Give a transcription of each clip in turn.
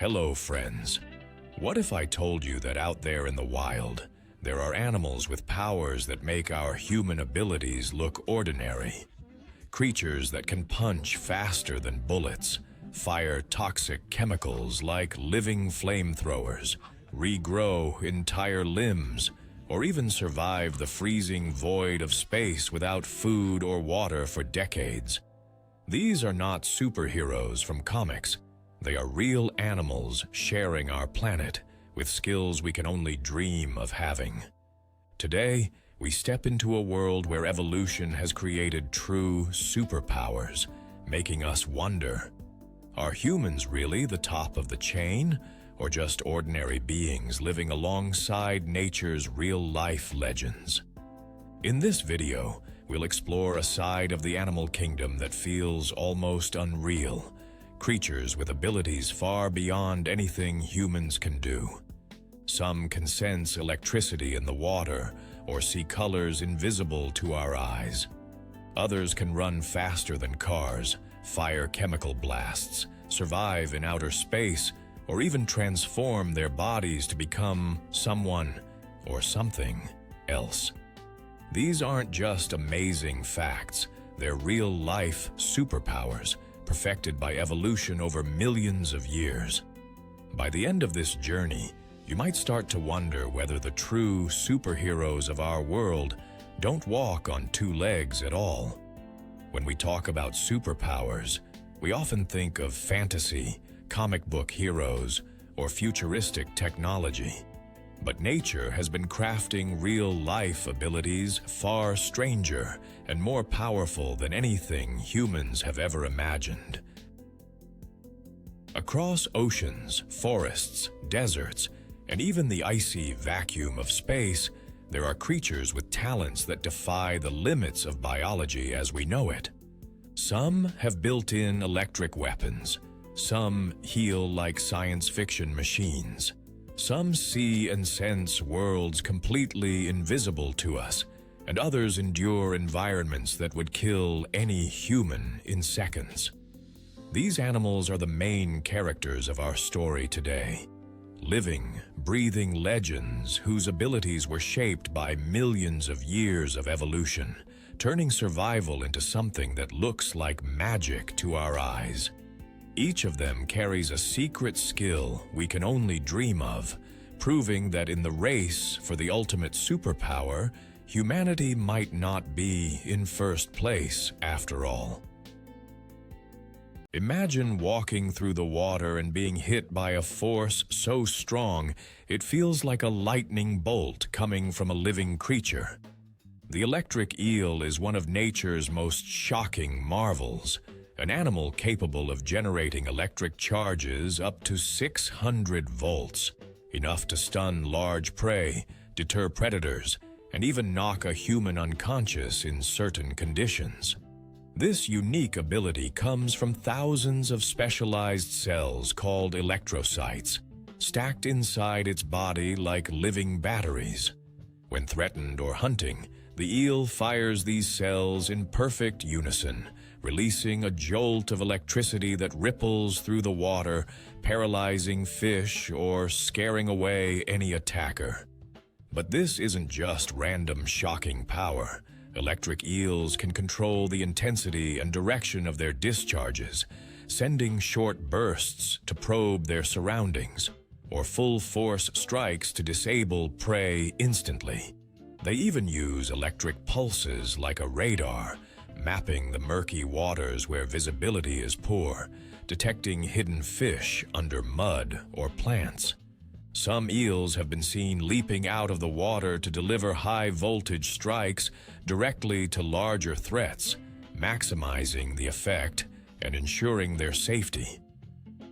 Hello, friends. What if I told you that out there in the wild, there are animals with powers that make our human abilities look ordinary? Creatures that can punch faster than bullets, fire toxic chemicals like living flamethrowers, regrow entire limbs, or even survive the freezing void of space without food or water for decades. These are not superheroes from comics. They are real animals sharing our planet with skills we can only dream of having. Today, we step into a world where evolution has created true superpowers, making us wonder, are humans really the top of the chain, or just ordinary beings living alongside nature's real-life legends? In this video, we'll explore a side of the animal kingdom that feels almost unreal, creatures with abilities far beyond anything humans can do. Some can sense electricity in the water or see colors invisible to our eyes. Others can run faster than cars, fire chemical blasts, survive in outer space, or even transform their bodies to become someone or something else. These aren't just amazing facts, they're real-life superpowers, perfected by evolution over millions of years. By the end of this journey, you might start to wonder whether the true superheroes of our world don't walk on two legs at all. When we talk about superpowers, we often think of fantasy, comic book heroes, or futuristic technology. But nature has been crafting real-life abilities far stranger and more powerful than anything humans have ever imagined. Across oceans, forests, deserts, and even the icy vacuum of space, there are creatures with talents that defy the limits of biology as we know it. Some have built-in electric weapons. Some heal like science fiction machines. Some see and sense worlds completely invisible to us, and others endure environments that would kill any human in seconds. These animals are the main characters of our story today. Living, breathing legends whose abilities were shaped by millions of years of evolution, turning survival into something that looks like magic to our eyes. Each of them carries a secret skill we can only dream of, proving that in the race for the ultimate superpower, humanity might not be in first place after all. Imagine walking through the water and being hit by a force so strong it feels like a lightning bolt coming from a living creature. The electric eel is one of nature's most shocking marvels. An animal capable of generating electric charges up to 600 volts, enough to stun large prey, deter predators, and even knock a human unconscious in certain conditions. This unique ability comes from thousands of specialized cells called electrocytes, stacked inside its body like living batteries. When threatened or hunting, the eel fires these cells in perfect unison, releasing a jolt of electricity that ripples through the water, paralyzing fish or scaring away any attacker. But this isn't just random shocking power. Electric eels can control the intensity and direction of their discharges, sending short bursts to probe their surroundings, or full-force strikes to disable prey instantly. They even use electric pulses like a radar, mapping the murky waters where visibility is poor, detecting hidden fish under mud or plants. Some eels have been seen leaping out of the water to deliver high-voltage strikes directly to larger threats, maximizing the effect and ensuring their safety.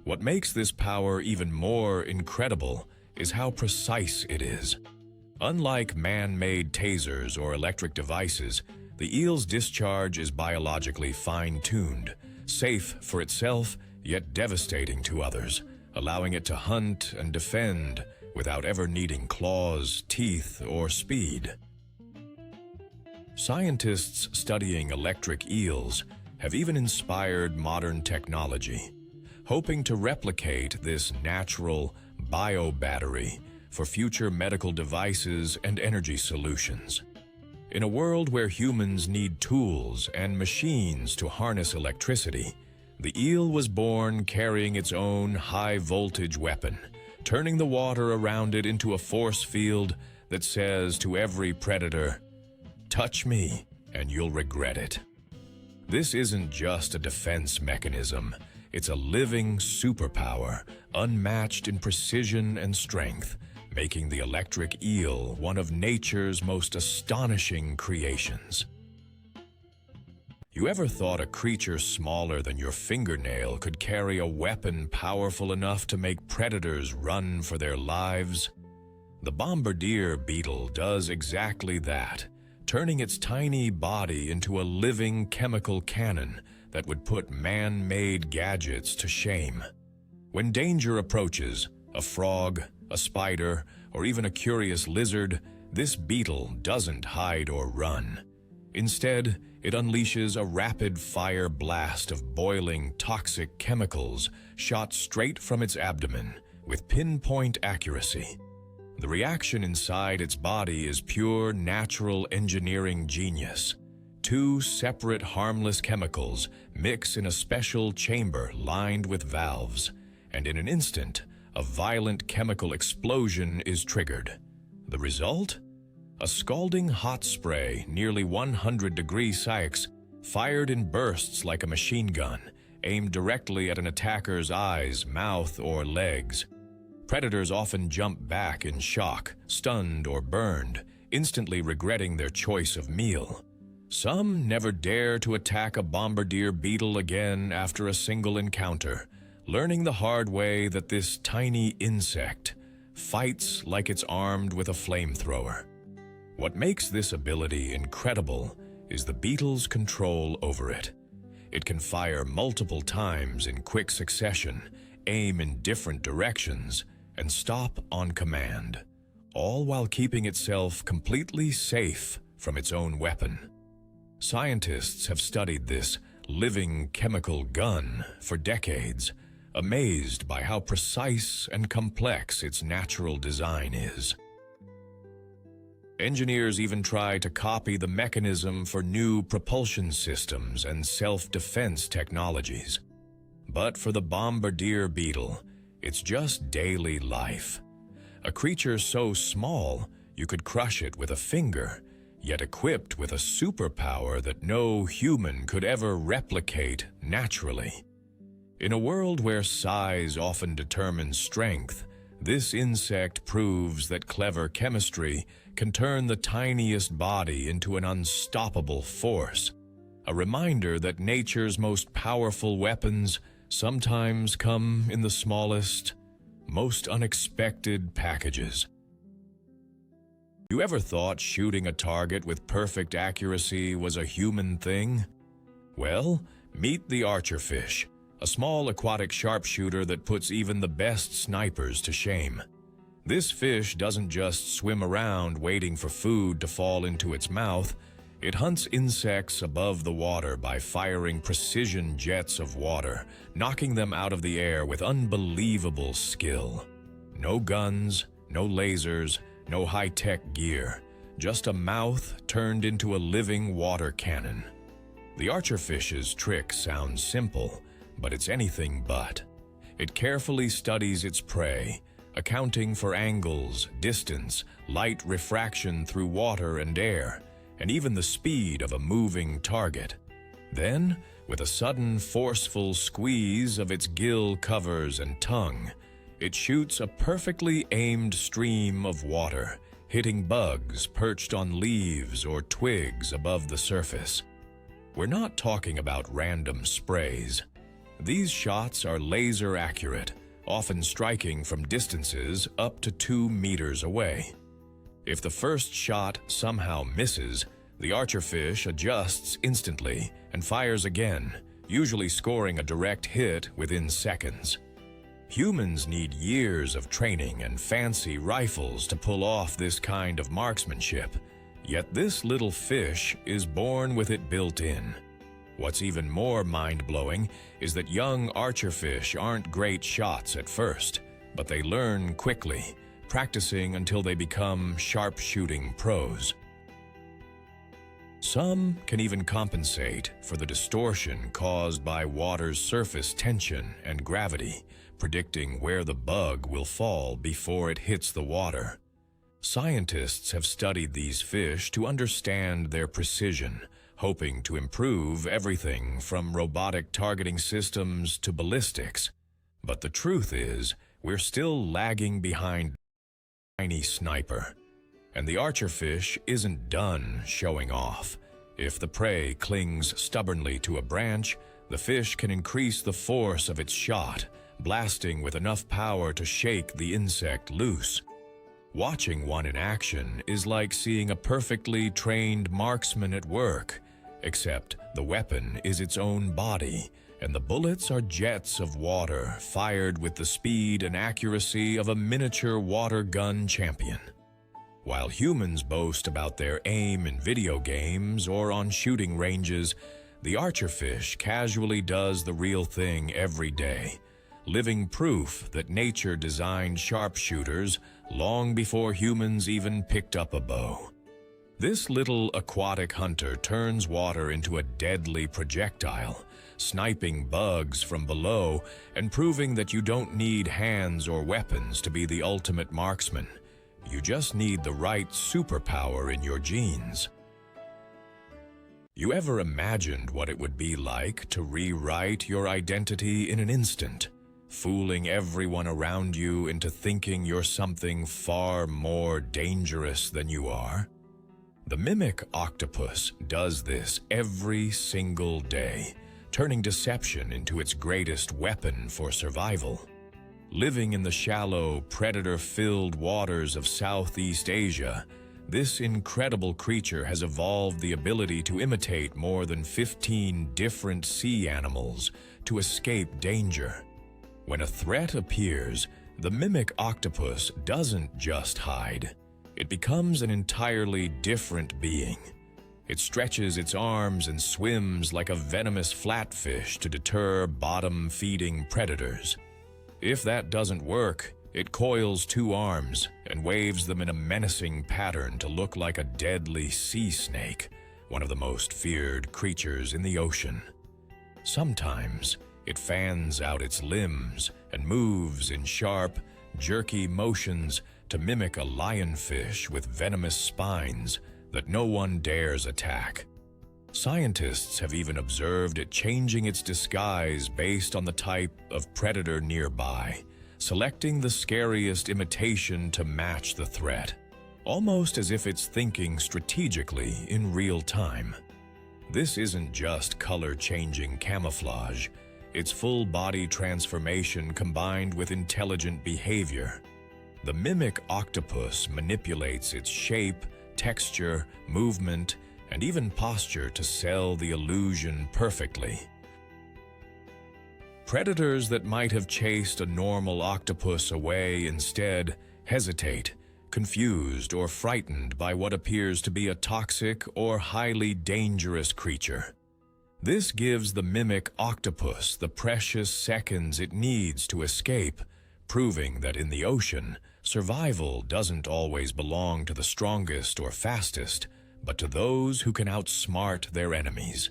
What makes this power even more incredible is how precise it is. Unlike man-made tasers or electric devices, the eel's discharge is biologically fine-tuned, safe for itself, yet devastating to others, allowing it to hunt and defend without ever needing claws, teeth, or speed. Scientists studying electric eels have even inspired modern technology. hoping to replicate this natural bio-battery for future medical devices and energy solutions. In a world where humans need tools and machines to harness electricity, the eel was born carrying its own high-voltage weapon, turning the water around it into a force field that says to every predator, "Touch me, and you'll regret it." This isn't just a defense mechanism. It's a living superpower, unmatched in precision and strength, making the electric eel one of nature's most astonishing creations. You ever thought a creature smaller than your fingernail could carry a weapon powerful enough to make predators run for their lives? The bombardier beetle does exactly that, turning its tiny body into a living chemical cannon that would put man-made gadgets to shame. When danger approaches, a frog, a spider, or even a curious lizard, this beetle doesn't hide or run. Instead, it unleashes a rapid-fire blast of boiling, toxic chemicals shot straight from its abdomen with pinpoint accuracy. The reaction inside its body is pure natural engineering genius. Two separate harmless chemicals mix in a special chamber lined with valves, and in an instant, a violent chemical explosion is triggered. The result? A scalding hot spray, nearly 100 degrees Celsius, fired in bursts like a machine gun, aimed directly at an attacker's eyes, mouth, or legs. Predators often jump back in shock, stunned or burned, instantly regretting their choice of meal. Some never dare to attack a bombardier beetle again after a single encounter, learning the hard way that this tiny insect fights like it's armed with a flamethrower. What makes this ability incredible is the beetle's control over it. It can fire multiple times in quick succession, aim in different directions, and stop on command, all while keeping itself completely safe from its own weapon. Scientists have studied this living chemical gun for decades, amazed by how precise and complex its natural design is. Engineers even try to copy the mechanism for new propulsion systems and self-defense technologies. But for the bombardier beetle, it's just daily life. A creature so small you could crush it with a finger, yet equipped with a superpower that no human could ever replicate naturally. In a world where size often determines strength, this insect proves that clever chemistry can turn the tiniest body into an unstoppable force, a reminder that nature's most powerful weapons sometimes come in the smallest, most unexpected packages. You ever thought shooting a target with perfect accuracy was a human thing? Well, meet the archerfish, a small aquatic sharpshooter that puts even the best snipers to shame. This fish doesn't just swim around waiting for food to fall into its mouth. It hunts insects above the water by firing precision jets of water, knocking them out of the air with unbelievable skill. No guns, no lasers, no high-tech gear, just a mouth turned into a living water cannon. The archerfish's trick sounds simple, but it's anything but. It carefully studies its prey, accounting for angles, distance, light refraction through water and air, and even the speed of a moving target. Then, with a sudden forceful squeeze of its gill covers and tongue, it shoots a perfectly aimed stream of water, hitting bugs perched on leaves or twigs above the surface. We're not talking about random sprays. These shots are laser accurate, often striking from distances up to 2 meters away. If the first shot somehow misses, the archerfish adjusts instantly and fires again, usually scoring a direct hit within seconds. Humans need years of training and fancy rifles to pull off this kind of marksmanship, yet this little fish is born with it built in. What's even more mind-blowing is that young archerfish aren't great shots at first, but they learn quickly, practicing until they become sharp-shooting pros. Some can even compensate for the distortion caused by water's surface tension and gravity, predicting where the bug will fall before it hits the water. Scientists have studied these fish to understand their precision, hoping to improve everything from robotic targeting systems to ballistics. But the truth is, we're still lagging behind the tiny sniper. And the archerfish isn't done showing off. If the prey clings stubbornly to a branch, the fish can increase the force of its shot, blasting with enough power to shake the insect loose. Watching one in action is like seeing a perfectly trained marksman at work, except the weapon is its own body, and the bullets are jets of water fired with the speed and accuracy of a miniature water gun champion. While humans boast about their aim in video games or on shooting ranges, the archerfish casually does the real thing every day, living proof that nature designed sharpshooters long before humans even picked up a bow. This little aquatic hunter turns water into a deadly projectile, sniping bugs from below and proving that you don't need hands or weapons to be the ultimate marksman. You just need the right superpower in your genes. You ever imagined what it would be like to rewrite your identity in an instant, fooling everyone around you into thinking you're something far more dangerous than you are? The mimic octopus does this every single day, turning deception into its greatest weapon for survival. Living in the shallow, predator-filled waters of Southeast Asia, this incredible creature has evolved the ability to imitate more than 15 different sea animals to escape danger. When a threat appears, the mimic octopus doesn't just hide. It becomes an entirely different being. It stretches its arms and swims like a venomous flatfish to deter bottom-feeding predators. If that doesn't work, it coils two arms and waves them in a menacing pattern to look like a deadly sea snake, one of the most feared creatures in the ocean. Sometimes, it fans out its limbs and moves in sharp, jerky motions to mimic a lionfish with venomous spines that no one dares attack. Scientists have even observed it changing its disguise based on the type of predator nearby, selecting the scariest imitation to match the threat, almost as if it's thinking strategically in real time. This isn't just color-changing camouflage, it's full-body transformation combined with intelligent behavior. The mimic octopus manipulates its shape, texture, movement, and even posture to sell the illusion perfectly. Predators that might have chased a normal octopus away instead hesitate, confused or frightened by what appears to be a toxic or highly dangerous creature. This gives the mimic octopus the precious seconds it needs to escape, proving that in the ocean, survival doesn't always belong to the strongest or fastest, but to those who can outsmart their enemies.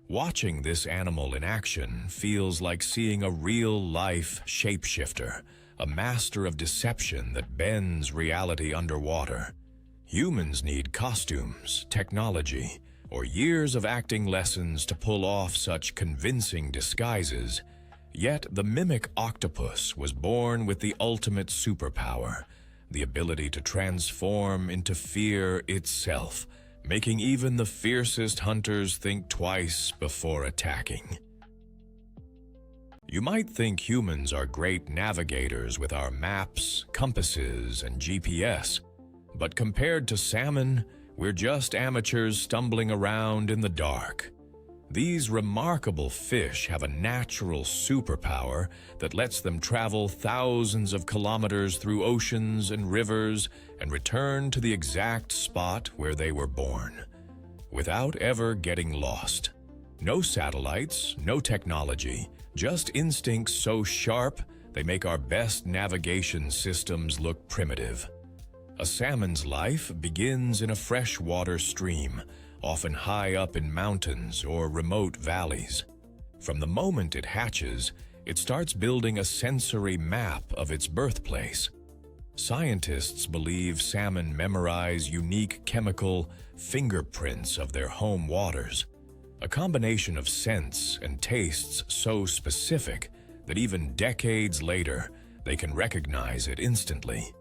Watching this animal in action feels like seeing a real-life shapeshifter, a master of deception that bends reality underwater. Humans need costumes, technology, or years of acting lessons to pull off such convincing disguises. Yet the mimic octopus was born with the ultimate superpower, the ability to transform into fear itself, making even the fiercest hunters think twice before attacking. You might think humans are great navigators with our maps, compasses, and GPS, but compared to salmon, we're just amateurs stumbling around in the dark. These remarkable fish have a natural superpower that lets them travel thousands of kilometers through oceans and rivers and return to the exact spot where they were born, without ever getting lost. No satellites, no technology, just instincts so sharp they make our best navigation systems look primitive. A salmon's life begins in a freshwater stream, often high up in mountains or remote valleys. From the moment it hatches, it starts building a sensory map of its birthplace. Scientists believe salmon memorize unique chemical fingerprints of their home waters, a combination of scents and tastes so specific that even decades later, they can recognize it instantly.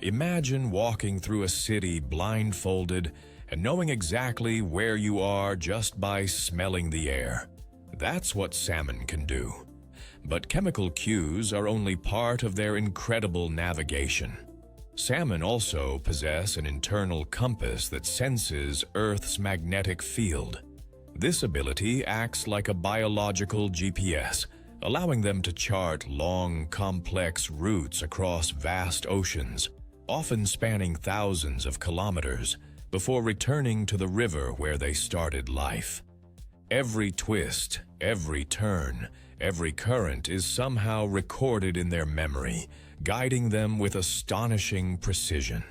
Imagine walking through a city blindfolded and knowing exactly where you are just by smelling the air. That's what salmon can do. But chemical cues are only part of their incredible navigation. Salmon also possess an internal compass that senses Earth's magnetic field. This ability acts like a biological GPS, allowing them to chart long, complex routes across vast oceans, often spanning thousands of kilometers, before returning to the river where they started life. Every twist, every turn, every current is somehow recorded in their memory, guiding them with astonishing precision.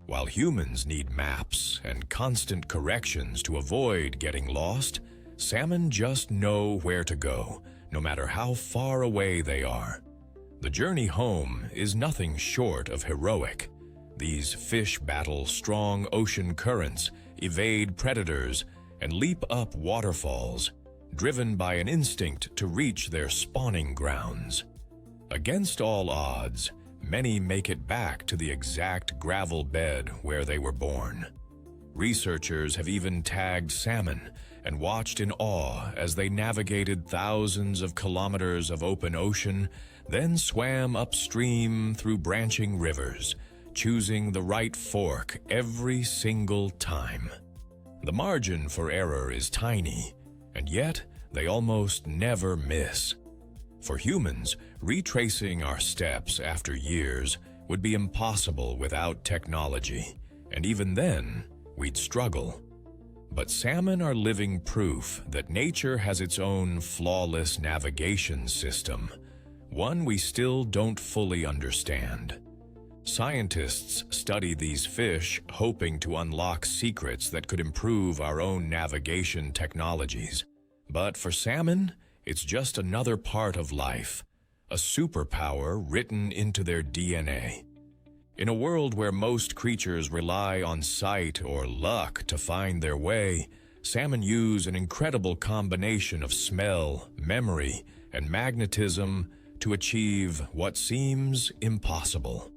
While humans need maps and constant corrections to avoid getting lost, salmon just know where to go, no matter how far away they are. The journey home is nothing short of heroic. These fish battle strong ocean currents, evade predators, and leap up waterfalls, driven by an instinct to reach their spawning grounds. Against all odds, many make it back to the exact gravel bed where they were born. Researchers have even tagged salmon and watched in awe as they navigated thousands of kilometers of open ocean, then swam upstream through branching rivers, choosing the right fork every single time. The margin for error is tiny, and yet they almost never miss. For humans, retracing our steps after years would be impossible without technology, and even then, we'd struggle. But salmon are living proof that nature has its own flawless navigation system, one we still don't fully understand. Scientists study these fish hoping to unlock secrets that could improve our own navigation technologies. But for salmon, it's just another part of life, a superpower written into their DNA. In a world where most creatures rely on sight or luck to find their way, salmon use an incredible combination of smell, memory, and magnetism to achieve what seems impossible.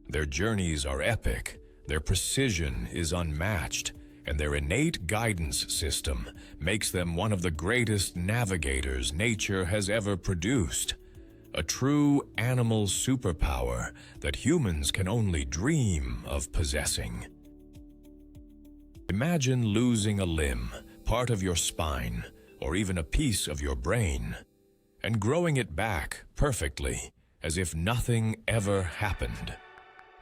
Their journeys are epic, their precision is unmatched, and their innate guidance system makes them one of the greatest navigators nature has ever produced. A true animal superpower that humans can only dream of possessing. Imagine losing a limb, part of your spine, or even a piece of your brain, and growing it back perfectly, as if nothing ever happened.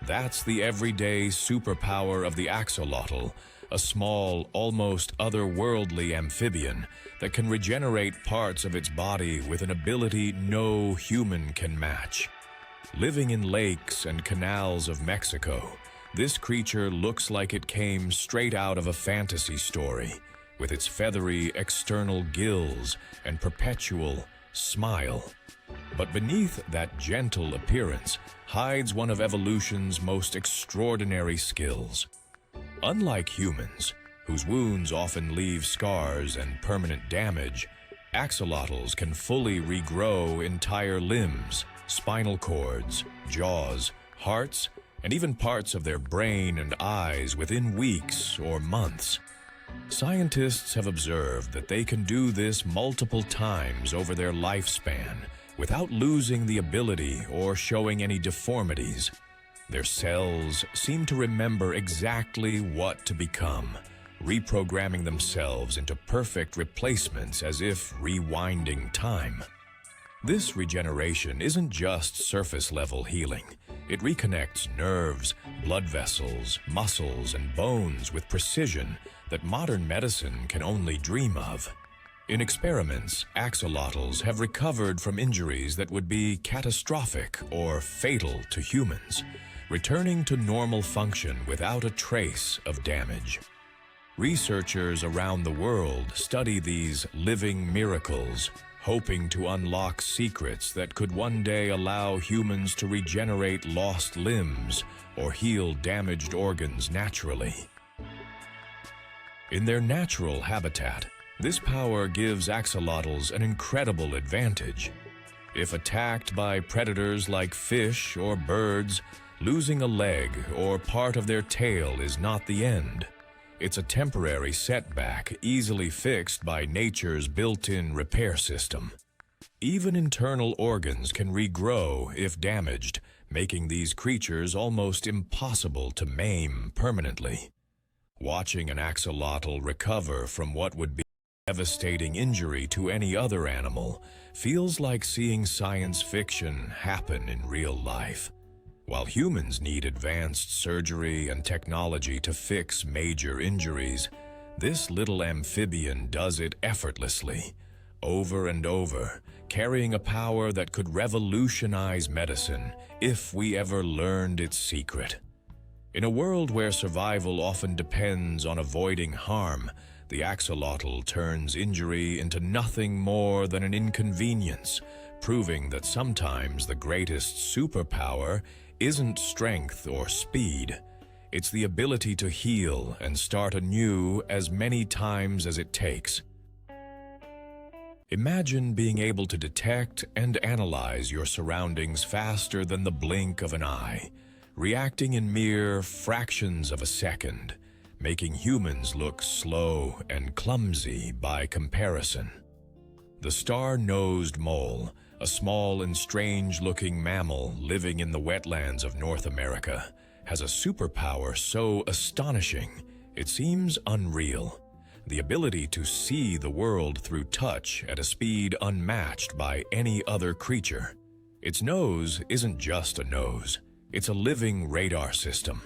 That's the everyday superpower of the axolotl, a small, almost otherworldly amphibian that can regenerate parts of its body with an ability no human can match. Living in lakes and canals of Mexico, this creature looks like it came straight out of a fantasy story, with its feathery external gills and perpetual smile. But beneath that gentle appearance hides one of evolution's most extraordinary skills. Unlike humans, whose wounds often leave scars and permanent damage, axolotls can fully regrow entire limbs, spinal cords, jaws, hearts, and even parts of their brain and eyes within weeks or months. Scientists have observed that they can do this multiple times over their lifespan without losing the ability or showing any deformities. Their cells seem to remember exactly what to become, reprogramming themselves into perfect replacements as if rewinding time. This regeneration isn't just surface-level healing. It reconnects nerves, blood vessels, muscles, and bones with precision, that modern medicine can only dream of. In experiments, axolotls have recovered from injuries that would be catastrophic or fatal to humans, returning to normal function without a trace of damage. Researchers around the world study these living miracles, hoping to unlock secrets that could one day allow humans to regenerate lost limbs or heal damaged organs naturally. In their natural habitat, this power gives axolotls an incredible advantage. If attacked by predators like fish or birds, losing a leg or part of their tail is not the end. It's a temporary setback easily fixed by nature's built-in repair system. Even internal organs can regrow if damaged, making these creatures almost impossible to maim permanently. Watching an axolotl recover from what would be a devastating injury to any other animal feels like seeing science fiction happen in real life. While humans need advanced surgery and technology to fix major injuries, this little amphibian does it effortlessly, over and over, carrying a power that could revolutionize medicine if we ever learned its secret. In a world where survival often depends on avoiding harm, the axolotl turns injury into nothing more than an inconvenience, proving that sometimes the greatest superpower isn't strength or speed. It's the ability to heal and start anew as many times as it takes. Imagine being able to detect and analyze your surroundings faster than the blink of an eye, reacting in mere fractions of a second, making humans look slow and clumsy by comparison. The star-nosed mole, a small and strange-looking mammal living in the wetlands of North America, has a superpower so astonishing it seems unreal: the ability to see the world through touch at a speed unmatched by any other creature. Its nose isn't just a nose, it's a living radar system.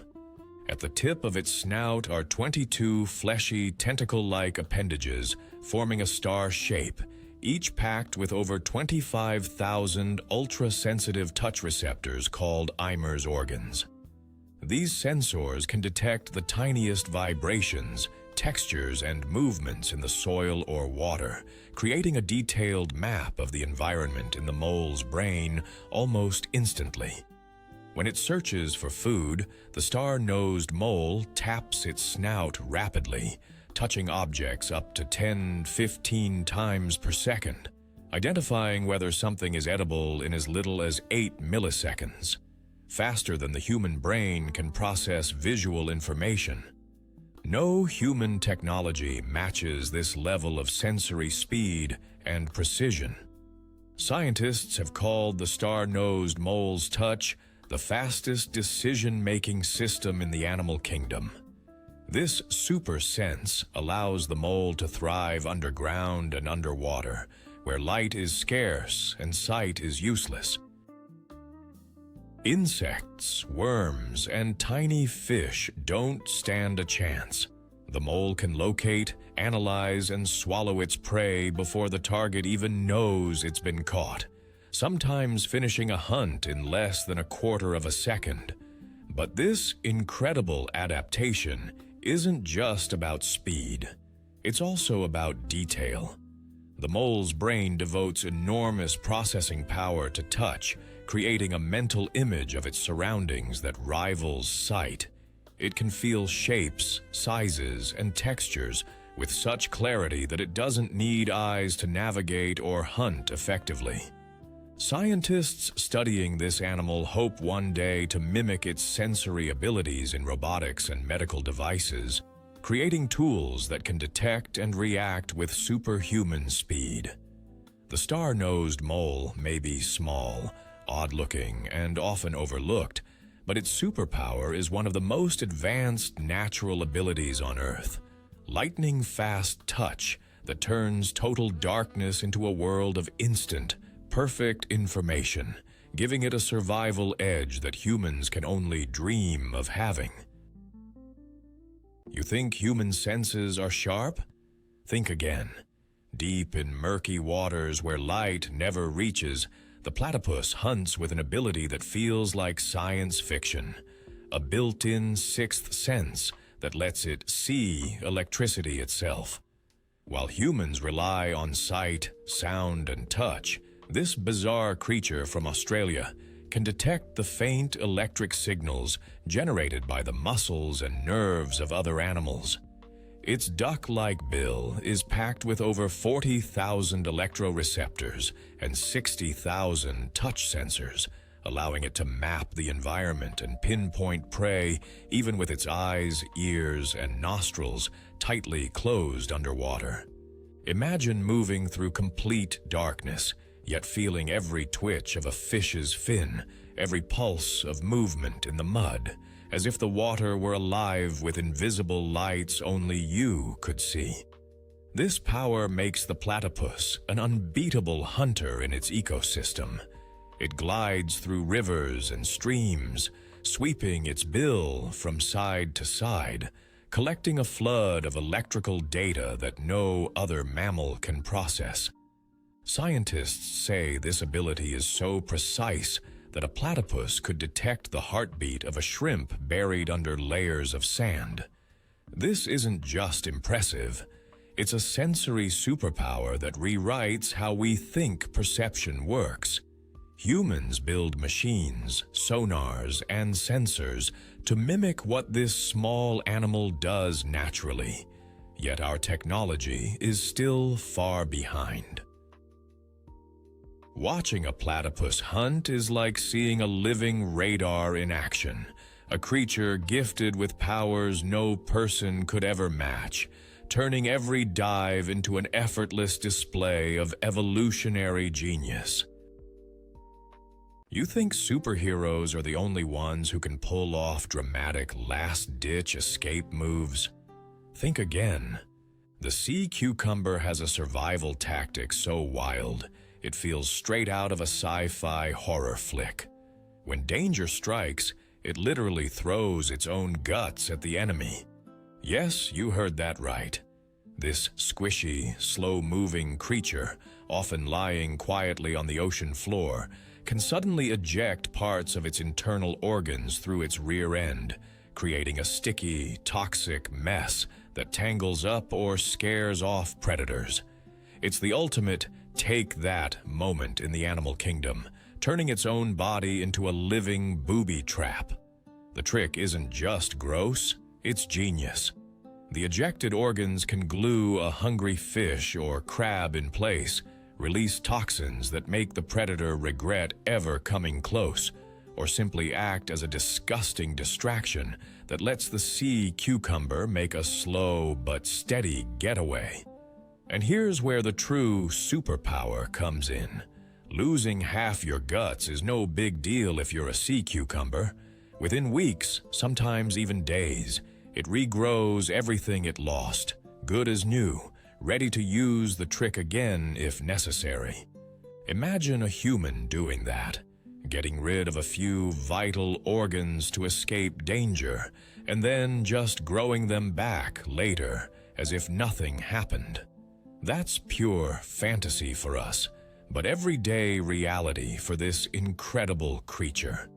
At the tip of its snout are 22 fleshy, tentacle-like appendages forming a star shape, each packed with over 25,000 ultra-sensitive touch receptors called Eimer's organs. These sensors can detect the tiniest vibrations, textures, and movements in the soil or water, creating a detailed map of the environment in the mole's brain almost instantly. When it searches for food, the star-nosed mole taps its snout rapidly, touching objects up to 10-15 times per second, identifying whether something is edible in as little as 8 milliseconds, faster than the human brain can process visual information. No human technology matches this level of sensory speed and precision. Scientists have called the star-nosed mole's touch the fastest decision-making system in the animal kingdom. This super sense allows the mole to thrive underground and underwater, where light is scarce and sight is useless. Insects, worms, and tiny fish don't stand a chance. The mole can locate, analyze, and swallow its prey before the target even knows it's been caught, sometimes finishing a hunt in less than a quarter of a second. But this incredible adaptation isn't just about speed. It's also about detail. The mole's brain devotes enormous processing power to touch, creating a mental image of its surroundings that rivals sight. It can feel shapes, sizes, and textures with such clarity that it doesn't need eyes to navigate or hunt effectively. Scientists studying this animal hope one day to mimic its sensory abilities in robotics and medical devices, creating tools that can detect and react with superhuman speed. The star-nosed mole may be small, odd-looking, and often overlooked, but its superpower is one of the most advanced natural abilities on Earth: lightning-fast touch that turns total darkness into a world of instant, perfect information, giving it a survival edge that humans can only dream of having. You think human senses are sharp? Think again. Deep in murky waters where light never reaches, the platypus hunts with an ability that feels like science fiction, a built-in sixth sense that lets it see electricity itself. While humans rely on sight, sound, and touch, this bizarre creature from Australia can detect the faint electric signals generated by the muscles and nerves of other animals. Its duck-like bill is packed with over 40,000 electroreceptors and 60,000 touch sensors, allowing it to map the environment and pinpoint prey even with its eyes, ears, and nostrils tightly closed underwater. Imagine moving through complete darkness, yet feeling every twitch of a fish's fin, every pulse of movement in the mud, as if the water were alive with invisible lights only you could see. This power makes the platypus an unbeatable hunter in its ecosystem. It glides through rivers and streams, sweeping its bill from side to side, collecting a flood of electrical data that no other mammal can process. Scientists say this ability is so precise that a platypus could detect the heartbeat of a shrimp buried under layers of sand. This isn't just impressive, it's a sensory superpower that rewrites how we think perception works. Humans build machines, sonars, and sensors to mimic what this small animal does naturally, yet our technology is still far behind. Watching a platypus hunt is like seeing a living radar in action, a creature gifted with powers no person could ever match, turning every dive into an effortless display of evolutionary genius. You think superheroes are the only ones who can pull off dramatic last-ditch escape moves? Think again. The sea cucumber has a survival tactic so wild, it feels straight out of a sci-fi horror flick. When danger strikes, it literally throws its own guts at the enemy. Yes, you heard that right. This squishy, slow-moving creature, often lying quietly on the ocean floor, can suddenly eject parts of its internal organs through its rear end, creating a sticky, toxic mess that tangles up or scares off predators. It's the ultimate take that moment in the animal kingdom, turning its own body into a living booby trap. The trick isn't just gross, it's genius. The ejected organs can glue a hungry fish or crab in place, release toxins that make the predator regret ever coming close, or simply act as a disgusting distraction that lets the sea cucumber make a slow but steady getaway. And here's where the true superpower comes in. Losing half your guts is no big deal if you're a sea cucumber. Within weeks, sometimes even days, it regrows everything it lost, good as new, ready to use the trick again if necessary. Imagine a human doing that, getting rid of a few vital organs to escape danger, and then just growing them back later as if nothing happened. That's pure fantasy for us, but everyday reality for this incredible creature.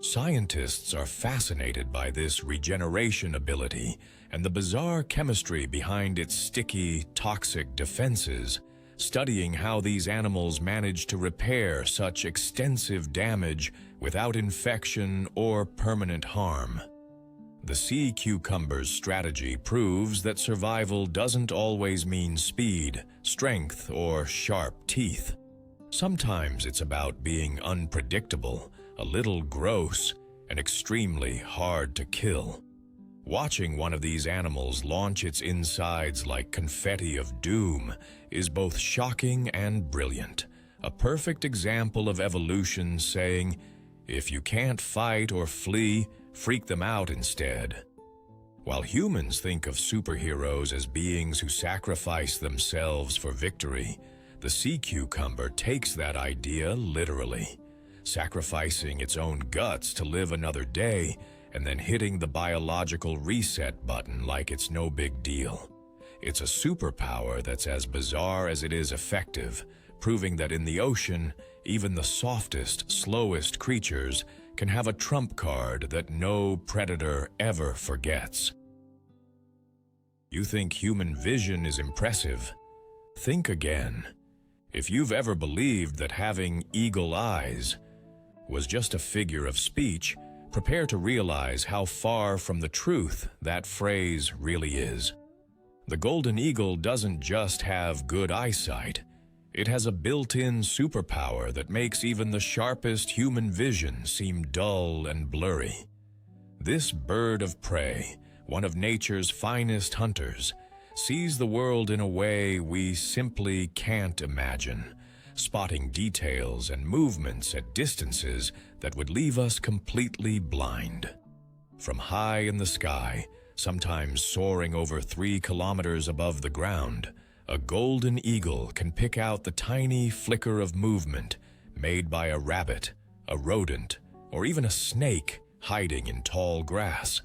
Scientists are fascinated by this regeneration ability and the bizarre chemistry behind its sticky, toxic defenses, studying how these animals manage to repair such extensive damage without infection or permanent harm. The sea cucumber's strategy proves that survival doesn't always mean speed, strength, or sharp teeth. Sometimes it's about being unpredictable, a little gross, and extremely hard to kill. Watching one of these animals launch its insides like confetti of doom is both shocking and brilliant, a perfect example of evolution saying, if you can't fight or flee, freak them out instead. While humans think of superheroes as beings who sacrifice themselves for victory, the sea cucumber takes that idea literally, sacrificing its own guts to live another day and then hitting the biological reset button like it's no big deal. It's a superpower that's as bizarre as it is effective, proving that in the ocean, even the softest, slowest creatures can have a trump card that no predator ever forgets. You think human vision is impressive? Think again. If you've ever believed that having eagle eyes was just a figure of speech, prepare to realize how far from the truth that phrase really is. The golden eagle doesn't just have good eyesight. It has a built-in superpower that makes even the sharpest human vision seem dull and blurry. This bird of prey, one of nature's finest hunters, sees the world in a way we simply can't imagine, spotting details and movements at distances that would leave us completely blind. From high in the sky, sometimes soaring over 3 kilometers above the ground, a golden eagle can pick out the tiny flicker of movement made by a rabbit, a rodent, or even a snake hiding in tall grass.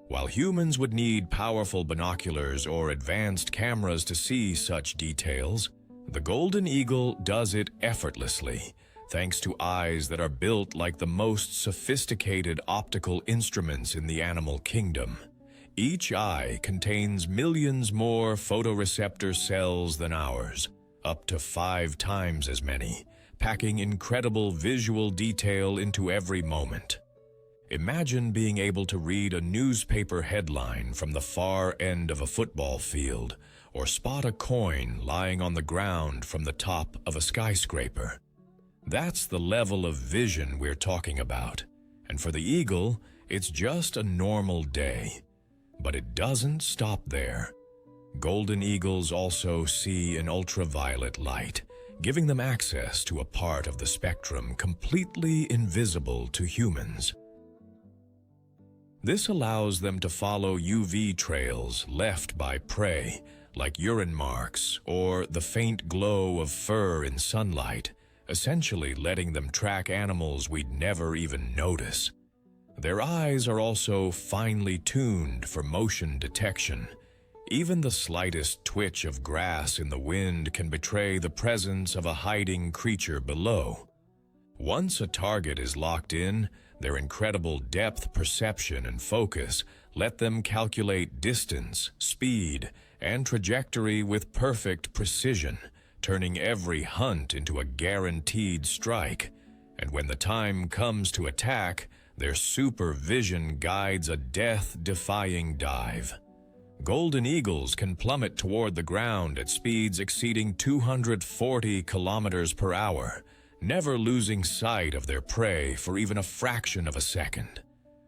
While humans would need powerful binoculars or advanced cameras to see such details, the golden eagle does it effortlessly, thanks to eyes that are built like the most sophisticated optical instruments in the animal kingdom. Each eye contains millions more photoreceptor cells than ours, up to 5 times as many, packing incredible visual detail into every moment. Imagine being able to read a newspaper headline from the far end of a football field, or spot a coin lying on the ground from the top of a skyscraper. That's the level of vision we're talking about, and for the eagle, it's just a normal day. But it doesn't stop there. Golden eagles also see in ultraviolet light, giving them access to a part of the spectrum completely invisible to humans. This allows them to follow UV trails left by prey, like urine marks or the faint glow of fur in sunlight, essentially letting them track animals we'd never even notice. Their eyes are also finely tuned for motion detection. Even the slightest twitch of grass in the wind can betray the presence of a hiding creature below. Once a target is locked in, their incredible depth perception and focus let them calculate distance, speed, and trajectory with perfect precision, turning every hunt into a guaranteed strike. And when the time comes to attack, their supervision guides a death-defying dive. Golden eagles can plummet toward the ground at speeds exceeding 240 kilometers per hour, never losing sight of their prey for even a fraction of a second.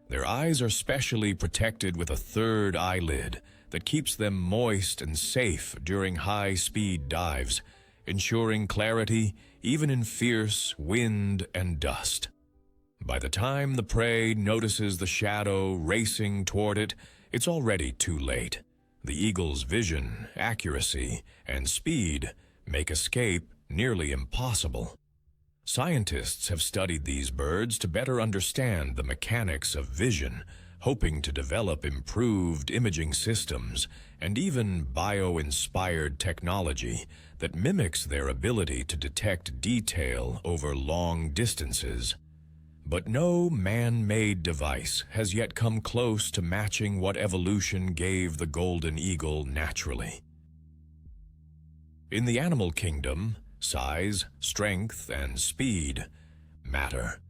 Their eyes are specially protected with a third eyelid that keeps them moist and safe during high-speed dives, ensuring clarity even in fierce wind and dust. By the time the prey notices the shadow racing toward it, it's already too late. The eagle's vision, accuracy, and speed make escape nearly impossible. Scientists have studied these birds to better understand the mechanics of vision, hoping to develop improved imaging systems and even bio-inspired technology that mimics their ability to detect detail over long distances. But no man-made device has yet come close to matching what evolution gave the golden eagle naturally. In the animal kingdom, size, strength, and speed matter.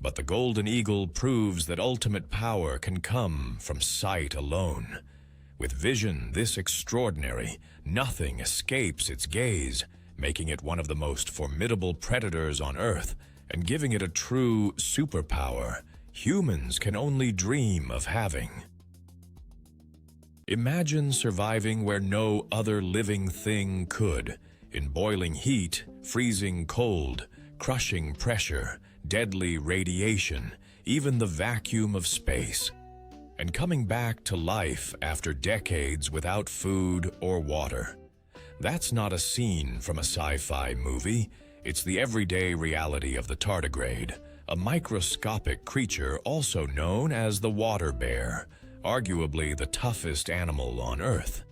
But the golden eagle proves that ultimate power can come from sight alone. With vision this extraordinary, nothing escapes its gaze, making it one of the most formidable predators on Earth and giving it a true superpower humans can only dream of having. Imagine surviving where no other living thing could, in boiling heat, freezing cold, crushing pressure, deadly radiation, even the vacuum of space, and coming back to life after decades without food or water. That's not a scene from a sci-fi movie. It's the everyday reality of the tardigrade, a microscopic creature also known as the water bear, arguably the toughest animal on Earth.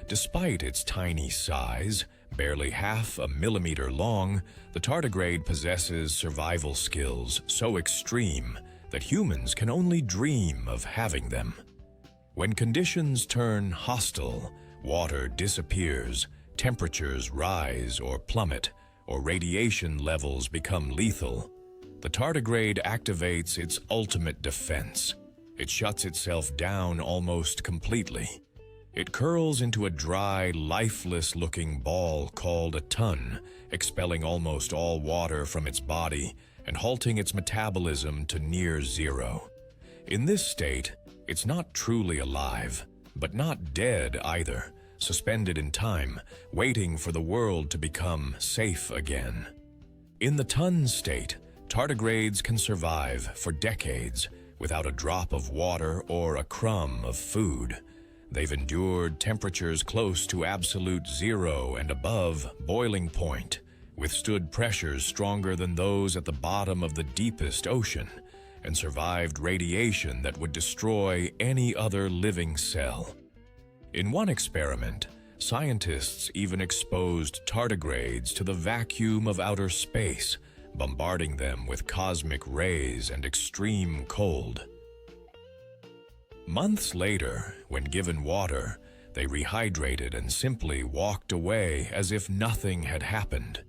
Despite its tiny size, barely half a millimeter long, the tardigrade possesses survival skills so extreme that humans can only dream of having them. When conditions turn hostile, water disappears, temperatures rise or plummet, or radiation levels become lethal, the tardigrade activates its ultimate defense. It shuts itself down almost completely. It curls into a dry, lifeless-looking ball called a ton, expelling almost all water from its body and halting its metabolism to near zero. In this state, it's not truly alive, but not dead either, suspended in time, waiting for the world to become safe again. In the ton state, tardigrades can survive for decades without a drop of water or a crumb of food. They've endured temperatures close to absolute zero and above boiling point, withstood pressures stronger than those at the bottom of the deepest ocean, and survived radiation that would destroy any other living cell. In one experiment, scientists even exposed tardigrades to the vacuum of outer space, bombarding them with cosmic rays and extreme cold. Months later, when given water, they rehydrated and simply walked away as if nothing had happened.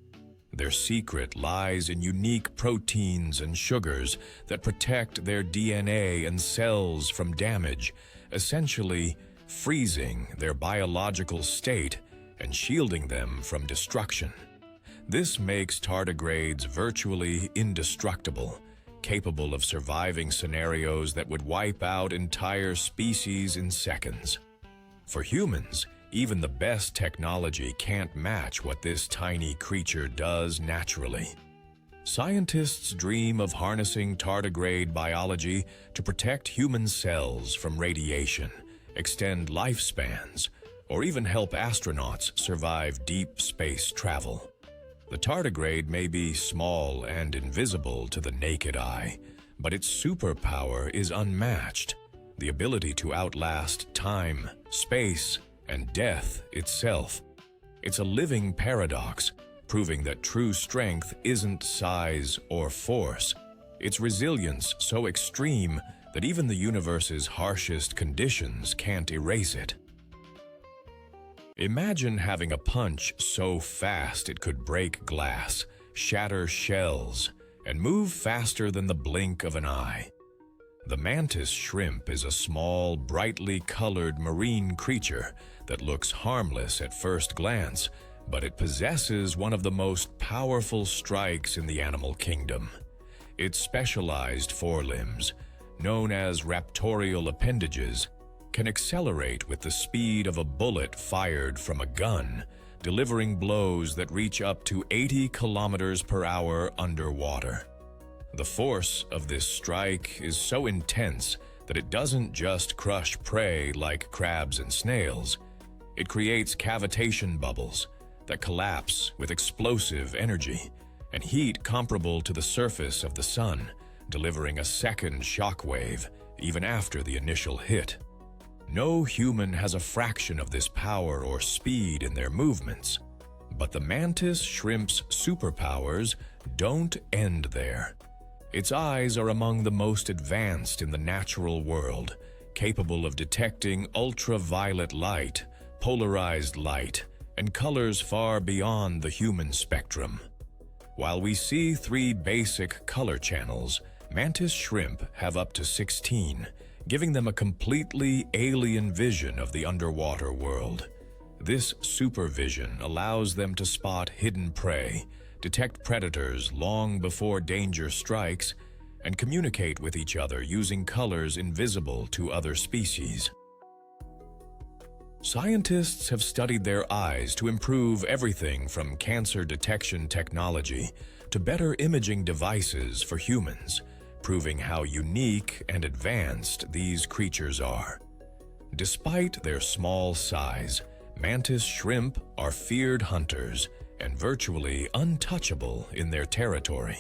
Their secret lies in unique proteins and sugars that protect their DNA and cells from damage, essentially freezing their biological state and shielding them from destruction. This makes tardigrades virtually indestructible, capable of surviving scenarios that would wipe out entire species in seconds. For humans, even the best technology can't match what this tiny creature does naturally. Scientists dream of harnessing tardigrade biology to protect human cells from radiation, extend lifespans, or even help astronauts survive deep space travel. The tardigrade may be small and invisible to the naked eye, but its superpower is unmatched: the ability to outlast time, space, and death itself. It's a living paradox, proving that true strength isn't size or force. It's resilience so extreme that even the universe's harshest conditions can't erase it. Imagine having a punch so fast it could break glass, shatter shells, and move faster than the blink of an eye. The mantis shrimp is a small, brightly colored marine creature that looks harmless at first glance, but it possesses one of the most powerful strikes in the animal kingdom. Its specialized forelimbs, known as raptorial appendages, can accelerate with the speed of a bullet fired from a gun, delivering blows that reach up to 80 kilometers per hour underwater. The force of this strike is so intense that it doesn't just crush prey like crabs and snails. It creates cavitation bubbles that collapse with explosive energy and heat comparable to the surface of the sun, delivering a second shockwave even after the initial hit. No human has a fraction of this power or speed in their movements, but the mantis shrimp's superpowers don't end there. Its eyes are among the most advanced in the natural world, capable of detecting ultraviolet light, polarized light, and colors far beyond the human spectrum. While we see 3 basic color channels, mantis shrimp have up to 16, giving them a completely alien vision of the underwater world. This supervision allows them to spot hidden prey, detect predators long before danger strikes, and communicate with each other using colors invisible to other species. Scientists have studied their eyes to improve everything from cancer detection technology to better imaging devices for humans, proving how unique and advanced these creatures are. Despite their small size, mantis shrimp are feared hunters and virtually untouchable in their territory.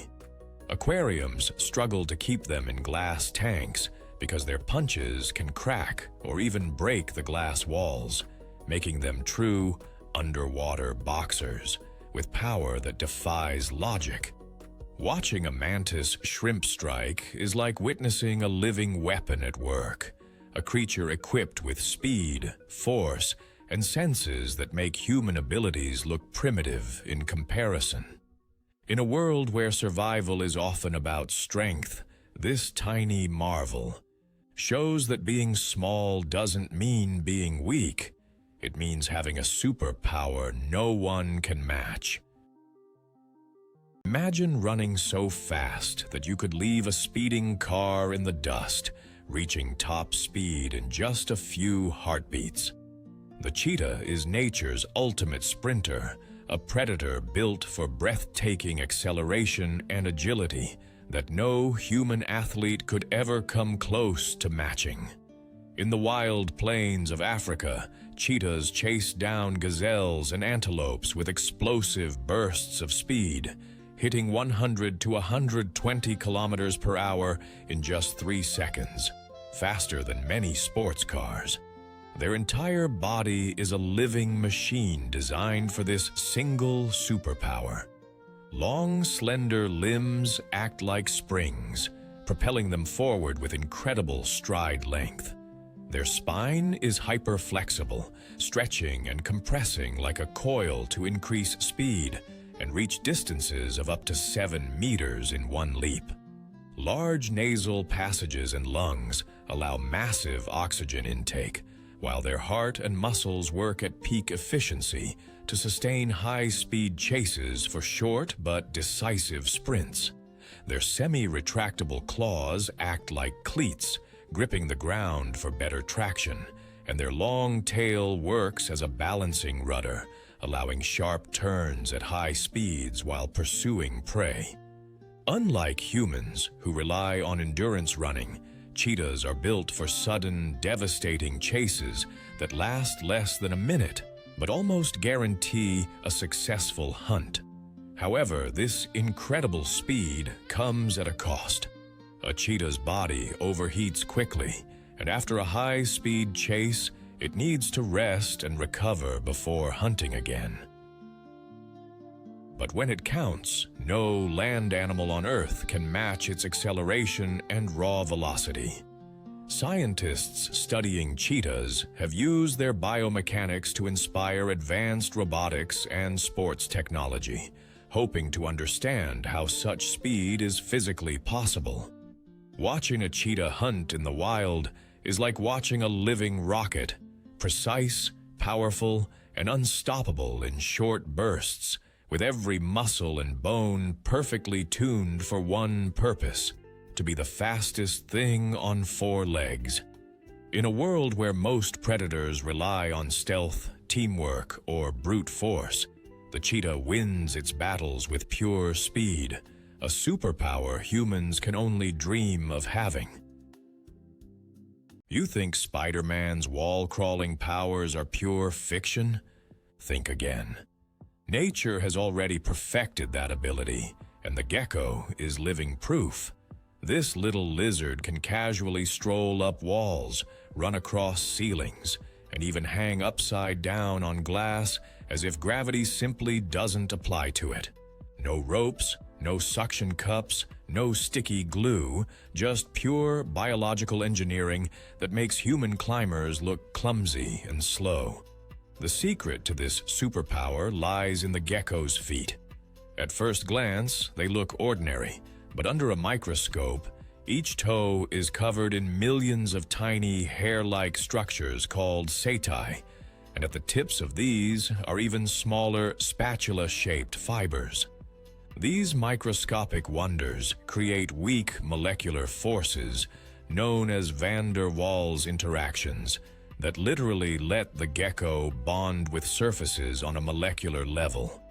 Aquariums struggle to keep them in glass tanks because their punches can crack or even break the glass walls, making them true underwater boxers with power that defies logic. Watching a mantis shrimp strike is like witnessing a living weapon at work, a creature equipped with speed, force, and senses that make human abilities look primitive in comparison. In a world where survival is often about strength, this tiny marvel shows that being small doesn't mean being weak. It means having a superpower no one can match. Imagine running so fast that you could leave a speeding car in the dust, reaching top speed in just a few heartbeats. The cheetah is nature's ultimate sprinter, a predator built for breathtaking acceleration and agility that no human athlete could ever come close to matching. In the wild plains of Africa, cheetahs chase down gazelles and antelopes with explosive bursts of speed, hitting 100 to 120 kilometers per hour in just 3 seconds, faster than many sports cars. Their entire body is a living machine designed for this single superpower. Long, slender limbs act like springs, propelling them forward with incredible stride length. Their spine is hyper-flexible, stretching and compressing like a coil to increase speed and reach distances of up to 7 meters in one leap. Large nasal passages and lungs allow massive oxygen intake, while their heart and muscles work at peak efficiency to sustain high-speed chases for short but decisive sprints. Their semi-retractable claws act like cleats, gripping the ground for better traction, and their long tail works as a balancing rudder, allowing sharp turns at high speeds while pursuing prey. Unlike humans, who rely on endurance running, cheetahs are built for sudden, devastating chases that last less than a minute, but almost guarantee a successful hunt. However, this incredible speed comes at a cost. A cheetah's body overheats quickly, and after a high-speed chase, it needs to rest and recover before hunting again. But when it counts, no land animal on Earth can match its acceleration and raw velocity. Scientists studying cheetahs have used their biomechanics to inspire advanced robotics and sports technology, hoping to understand how such speed is physically possible. Watching a cheetah hunt in the wild is like watching a living rocket, precise, powerful, and unstoppable in short bursts, with every muscle and bone perfectly tuned for one purpose: to be the fastest thing on 4 legs. In a world where most predators rely on stealth, teamwork, or brute force, the cheetah wins its battles with pure speed, a superpower humans can only dream of having. You think Spider-Man's wall-crawling powers are pure fiction? Think again. Nature has already perfected that ability, and the gecko is living proof. This little lizard can casually stroll up walls, run across ceilings, and even hang upside down on glass as if gravity simply doesn't apply to it. No ropes, no suction cups, no sticky glue, just pure biological engineering that makes human climbers look clumsy and slow. The secret to this superpower lies in the gecko's feet. At first glance, they look ordinary, but under a microscope, each toe is covered in millions of tiny hair-like structures called setae, and at the tips of these are even smaller spatula-shaped fibers. These microscopic wonders create weak molecular forces known as van der Waals interactions that literally let the gecko bond with surfaces on a molecular level.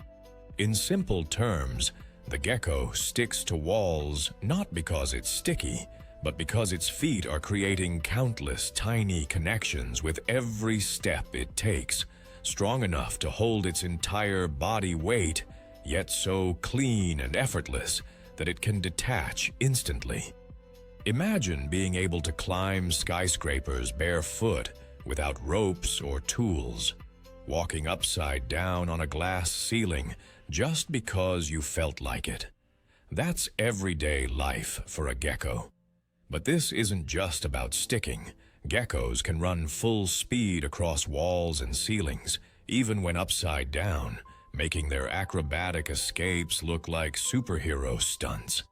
In simple terms, the gecko sticks to walls not because it's sticky, but because its feet are creating countless tiny connections with every step it takes, strong enough to hold its entire body weight, yet so clean and effortless that it can detach instantly. Imagine being able to climb skyscrapers barefoot without ropes or tools, walking upside down on a glass ceiling just because you felt like it. That's everyday life for a gecko. But this isn't just about sticking. Geckos can run full speed across walls and ceilings, even when upside down, making their acrobatic escapes look like superhero stunts.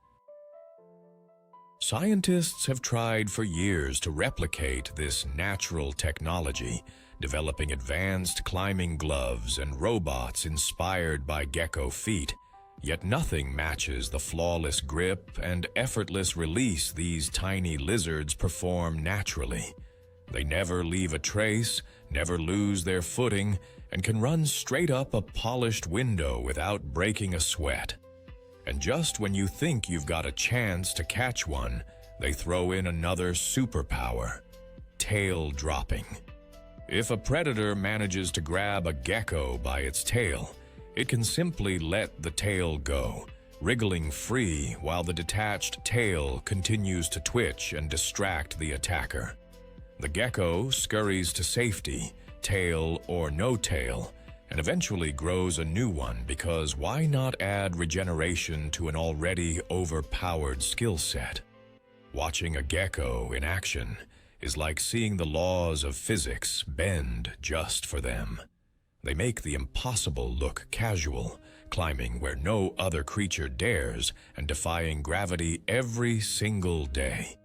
Scientists have tried for years to replicate this natural technology, developing advanced climbing gloves and robots inspired by gecko feet. Yet nothing matches the flawless grip and effortless release these tiny lizards perform naturally. They never leave a trace, never lose their footing, and can run straight up a polished window without breaking a sweat. And just when you think you've got a chance to catch one, they throw in another superpower: tail dropping. If a predator manages to grab a gecko by its tail, it can simply let the tail go, wriggling free while the detached tail continues to twitch and distract the attacker. The gecko scurries to safety, tail or no tail, and eventually grows a new one, because why not add regeneration to an already overpowered skill set? Watching a gecko in action is like seeing the laws of physics bend just for them. They make the impossible look casual, climbing where no other creature dares and defying gravity every single day.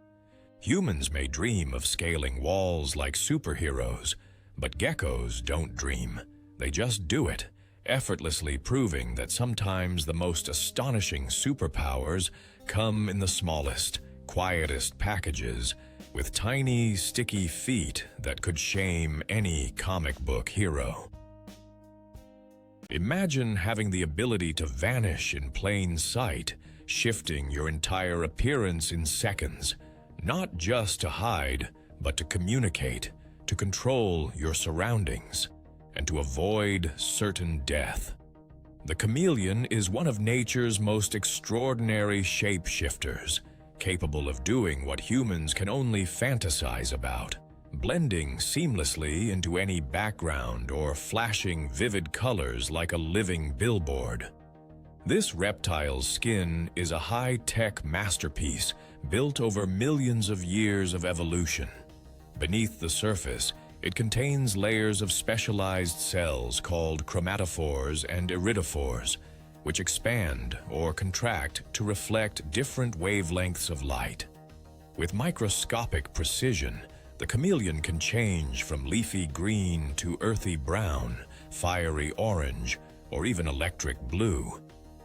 Humans may dream of scaling walls like superheroes, but geckos don't dream. They just do it, effortlessly proving that sometimes the most astonishing superpowers come in the smallest, quietest packages, with tiny, sticky feet that could shame any comic book hero. Imagine having the ability to vanish in plain sight, shifting your entire appearance in seconds, not just to hide, but to communicate, to control your surroundings, and to avoid certain death. The chameleon is one of nature's most extraordinary shapeshifters, capable of doing what humans can only fantasize about, blending seamlessly into any background or flashing vivid colors like a living billboard. This reptile's skin is a high-tech masterpiece built over millions of years of evolution. Beneath the surface, it contains layers of specialized cells called chromatophores and iridophores, which expand or contract to reflect different wavelengths of light. With microscopic precision, the chameleon can change from leafy green to earthy brown, fiery orange, or even electric blue,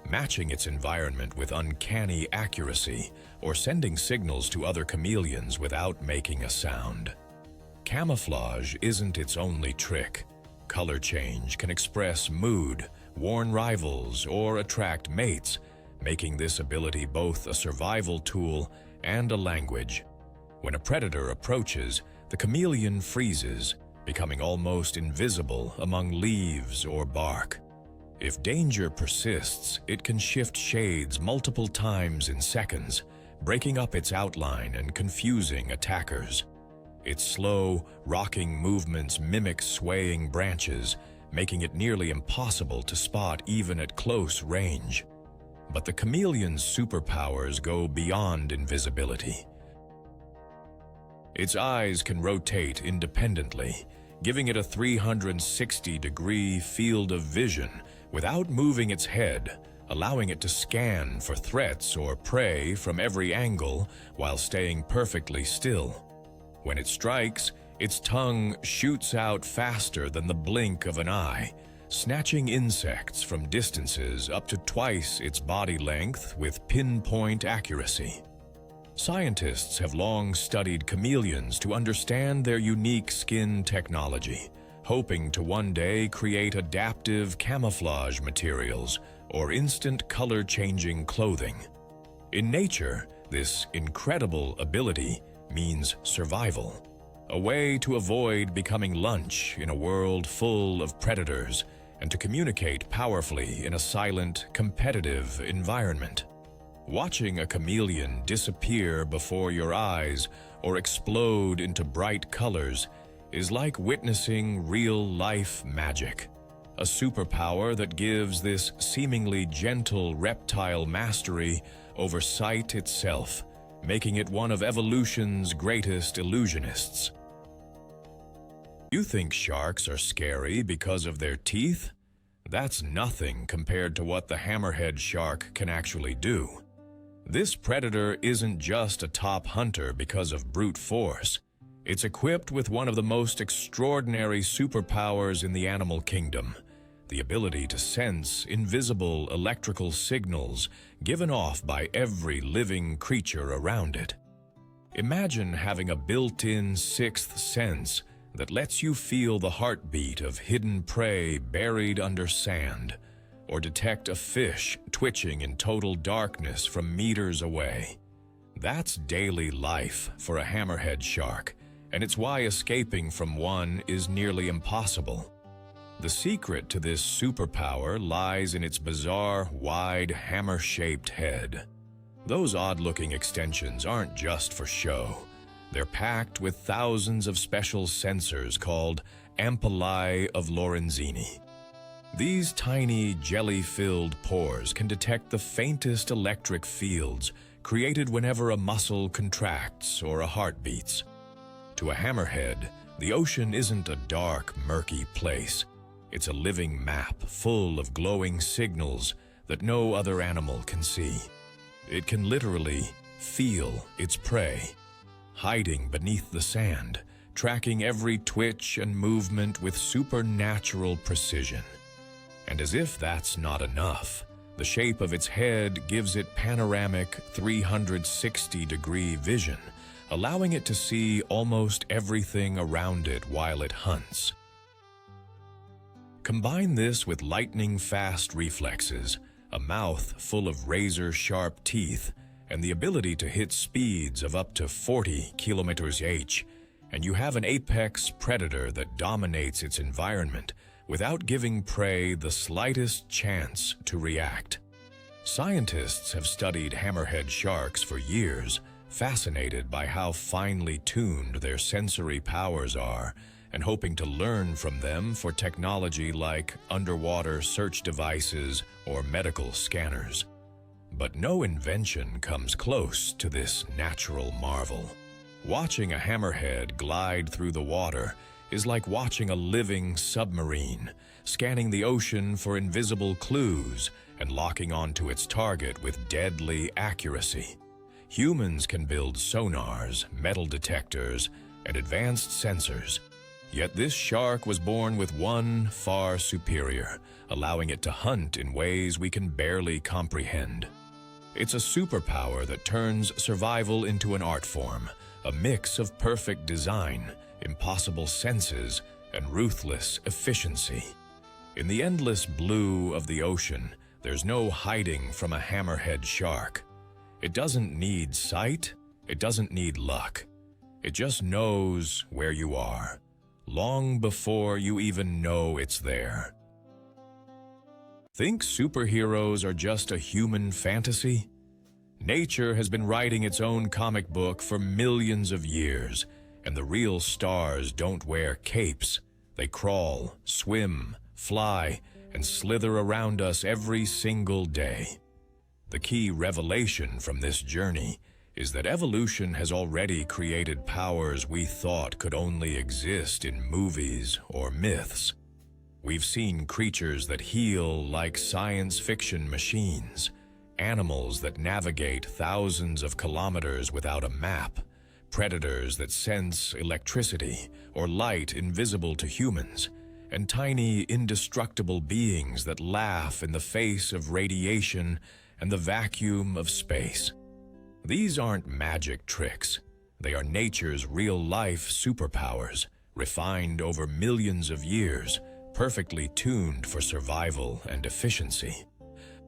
matching its environment with uncanny accuracy or sending signals to other chameleons without making a sound. Camouflage isn't its only trick. Color change can express mood, warn rivals, or attract mates, making this ability both a survival tool and a language. When a predator approaches, the chameleon freezes, becoming almost invisible among leaves or bark. If danger persists, it can shift shades multiple times in seconds, breaking up its outline and confusing attackers. Its slow, rocking movements mimic swaying branches, making it nearly impossible to spot even at close range. But the chameleon's superpowers go beyond invisibility. Its eyes can rotate independently, giving it a 360-degree field of vision without moving its head, allowing it to scan for threats or prey from every angle while staying perfectly still. When it strikes, its tongue shoots out faster than the blink of an eye, snatching insects from distances up to twice its body length with pinpoint accuracy. Scientists have long studied chameleons to understand their unique skin technology, hoping to one day create adaptive camouflage materials or instant color-changing clothing. In nature, this incredible ability means survival, a way to avoid becoming lunch in a world full of predators and to communicate powerfully in a silent, competitive environment. Watching a chameleon disappear before your eyes or explode into bright colors is like witnessing real-life magic, a superpower that gives this seemingly gentle reptile mastery over sight itself, making it one of evolution's greatest illusionists. You think sharks are scary because of their teeth? That's nothing compared to what the hammerhead shark can actually do. This predator isn't just a top hunter because of brute force. It's equipped with one of the most extraordinary superpowers in the animal kingdom, the ability to sense invisible electrical signals given off by every living creature around it. Imagine having a built-in sixth sense that lets you feel the heartbeat of hidden prey buried under sand, or detect a fish twitching in total darkness from meters away. That's daily life for a hammerhead shark, and it's why escaping from one is nearly impossible. The secret to this superpower lies in its bizarre, wide, hammer-shaped head. Those odd-looking extensions aren't just for show. They're packed with thousands of special sensors called ampullae of Lorenzini. These tiny, jelly-filled pores can detect the faintest electric fields created whenever a muscle contracts or a heart beats. To a hammerhead, the ocean isn't a dark, murky place. It's a living map full of glowing signals that no other animal can see. It can literally feel its prey, hiding beneath the sand, tracking every twitch and movement with supernatural precision. And as if that's not enough, the shape of its head gives it panoramic 360-degree vision, allowing it to see almost everything around it while it hunts. Combine this with lightning-fast reflexes, a mouth full of razor-sharp teeth, and the ability to hit speeds of up to 40 km/h, and you have an apex predator that dominates its environment without giving prey the slightest chance to react. Scientists have studied hammerhead sharks for years, fascinated by how finely tuned their sensory powers are, and hoping to learn from them for technology like underwater search devices or medical scanners. But no invention comes close to this natural marvel. Watching a hammerhead glide through the water is like watching a living submarine, scanning the ocean for invisible clues and locking onto its target with deadly accuracy. Humans can build sonars, metal detectors, and advanced sensors. Yet this shark was born with one far superior, allowing it to hunt in ways we can barely comprehend. It's a superpower that turns survival into an art form, a mix of perfect design, impossible senses, and ruthless efficiency. In the endless blue of the ocean, there's no hiding from a hammerhead shark. It doesn't need sight, it doesn't need luck. It just knows where you are, long before you even know it's there. Think superheroes are just a human fantasy? Nature has been writing its own comic book for millions of years, and the real stars don't wear capes. They crawl, swim, fly, and slither around us every single day. The key revelation from this journey is that evolution has already created powers we thought could only exist in movies or myths. We've seen creatures that heal like science fiction machines, animals that navigate thousands of kilometers without a map, predators that sense electricity or light invisible to humans, and tiny, indestructible beings that laugh in the face of radiation and the vacuum of space. These aren't magic tricks. They are nature's real-life superpowers, refined over millions of years, perfectly tuned for survival and efficiency.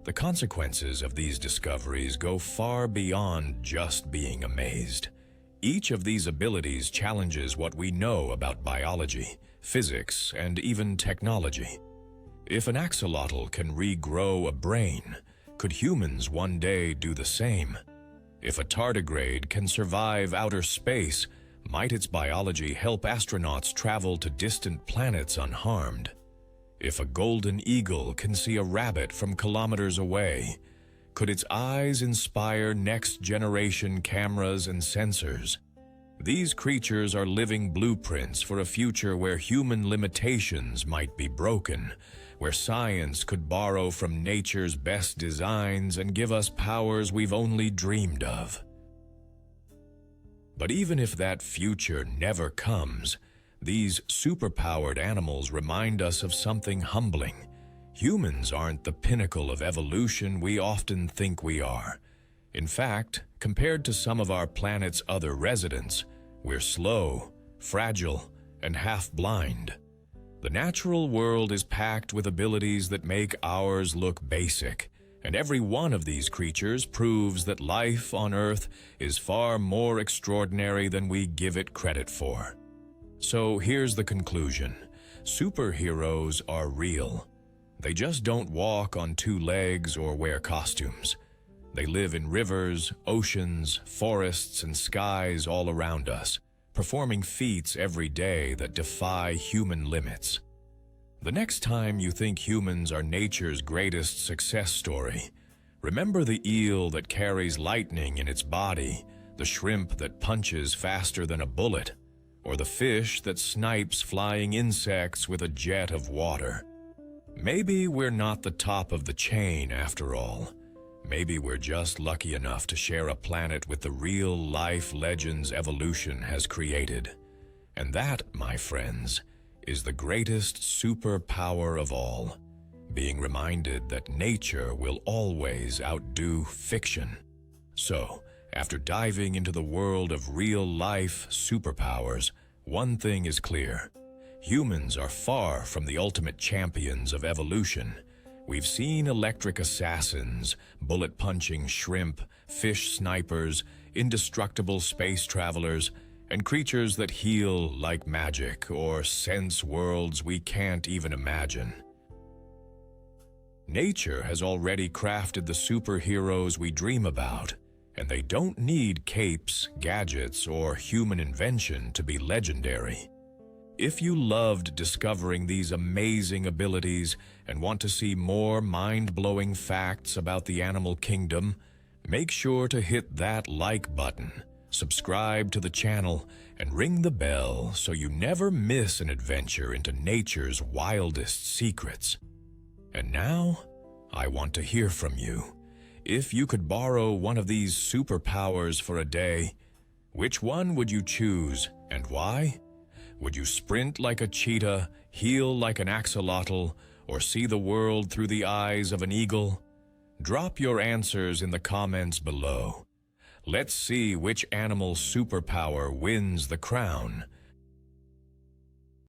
The consequences of these discoveries go far beyond just being amazed. Each of these abilities challenges what we know about biology, physics, and even technology. If an axolotl can regrow a brain, Could humans one day do the same? If a tardigrade can survive outer space, might its biology help astronauts travel to distant planets unharmed? If a golden eagle can see a rabbit from kilometers away, could its eyes inspire next-generation cameras and sensors? These creatures are living blueprints for a future where human limitations might be broken, where science could borrow from nature's best designs and give us powers we've only dreamed of. But even if that future never comes, these superpowered animals remind us of something humbling. Humans aren't the pinnacle of evolution we often think we are. In fact, compared to some of our planet's other residents, we're slow, fragile, and half-blind. The natural world is packed with abilities that make ours look basic, and every one of these creatures proves that life on Earth is far more extraordinary than we give it credit for. So here's the conclusion. Superheroes are real. They just don't walk on two legs or wear costumes. They live in rivers, oceans, forests, and skies all around us, performing feats every day that defy human limits. The next time you think humans are nature's greatest success story, remember the eel that carries lightning in its body, the shrimp that punches faster than a bullet, or the fish that snipes flying insects with a jet of water. Maybe we're not the top of the chain after all. Maybe we're just lucky enough to share a planet with the real-life legends evolution has created. And that, my friends, is the greatest superpower of all, being reminded that nature will always outdo fiction. So, after diving into the world of real-life superpowers, one thing is clear. Humans are far from the ultimate champions of evolution. We've seen electric assassins, bullet-punching shrimp, fish snipers, indestructible space travelers, and creatures that heal like magic or sense worlds we can't even imagine. Nature has already crafted the superheroes we dream about, and they don't need capes, gadgets, or human invention to be legendary. If you loved discovering these amazing abilities and want to see more mind-blowing facts about the animal kingdom, make sure to hit that like button, subscribe to the channel, and ring the bell so you never miss an adventure into nature's wildest secrets. And now, I want to hear from you. If you could borrow one of these superpowers for a day, which one would you choose and why? Would you sprint like a cheetah, heal like an axolotl, or see the world through the eyes of an eagle? Drop your answers in the comments below. Let's see which animal superpower wins the crown.